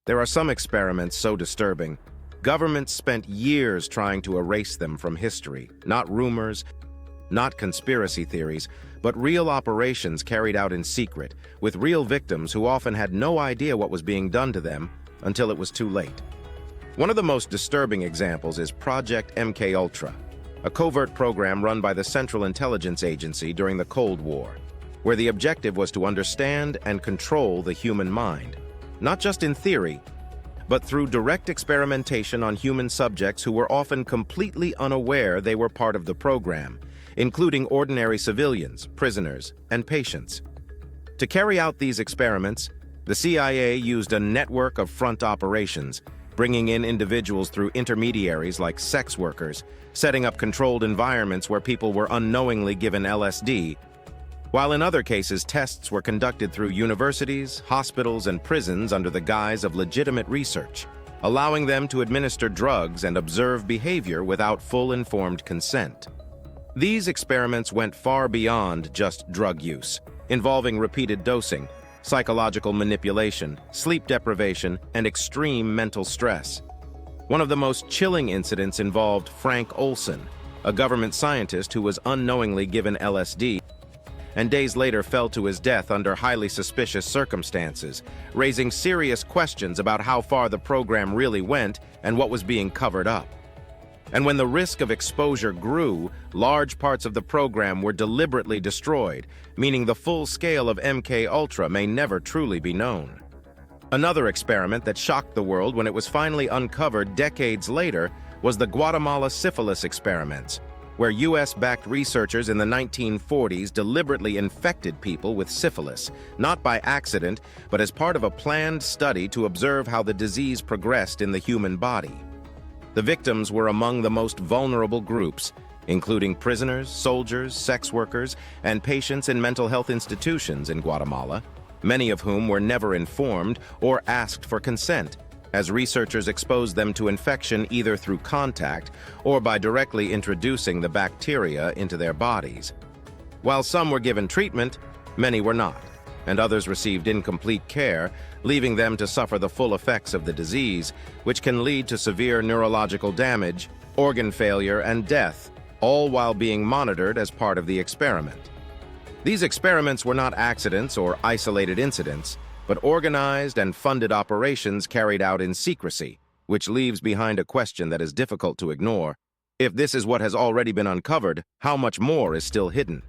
There are some experiments so disturbing, governments spent years trying to erase them from history. Not rumors, not conspiracy theories, but real operations carried out in secret, with real victims who often had no idea what was being done to them until it was too late. One of the most disturbing examples is Project MKUltra, a covert program run by the Central Intelligence Agency during the Cold War, where the objective was to understand and control the human mind, not just in theory, but through direct experimentation on human subjects who were often completely unaware they were part of the program, including ordinary civilians, prisoners, and patients. To carry out these experiments, the CIA used a network of front operations, bringing in individuals through intermediaries like sex workers, setting up controlled environments where people were unknowingly given LSD, while in other cases tests were conducted through universities, hospitals, and prisons under the guise of legitimate research, allowing them to administer drugs and observe behavior without full informed consent. These experiments went far beyond just drug use, involving repeated dosing, psychological manipulation, sleep deprivation, and extreme mental stress. One of the most chilling incidents involved Frank Olson, a government scientist who was unknowingly given LSD and days later fell to his death under highly suspicious circumstances, raising serious questions about how far the program really went and what was being covered up. And when the risk of exposure grew, large parts of the program were deliberately destroyed, meaning the full scale of MKUltra may never truly be known. Another experiment that shocked the world when it was finally uncovered decades later was the Guatemala Syphilis Experiment, where US-backed researchers in the 1940s deliberately infected people with syphilis, not by accident, but as part of a planned study to observe how the disease progressed in the human body. The victims were among the most vulnerable groups, including prisoners, soldiers, sex workers, and patients in mental health institutions in Guatemala, many of whom were never informed or asked for consent, as researchers exposed them to infection either through contact or by directly introducing the bacteria into their bodies. While some were given treatment, many were not, and others received incomplete care, leaving them to suffer the full effects of the disease, which can lead to severe neurological damage, organ failure, and death, all while being monitored as part of the experiment. These experiments were not accidents or isolated incidents, but organized and funded operations carried out in secrecy, which leaves behind a question that is difficult to ignore. If this is what has already been uncovered, how much more is still hidden?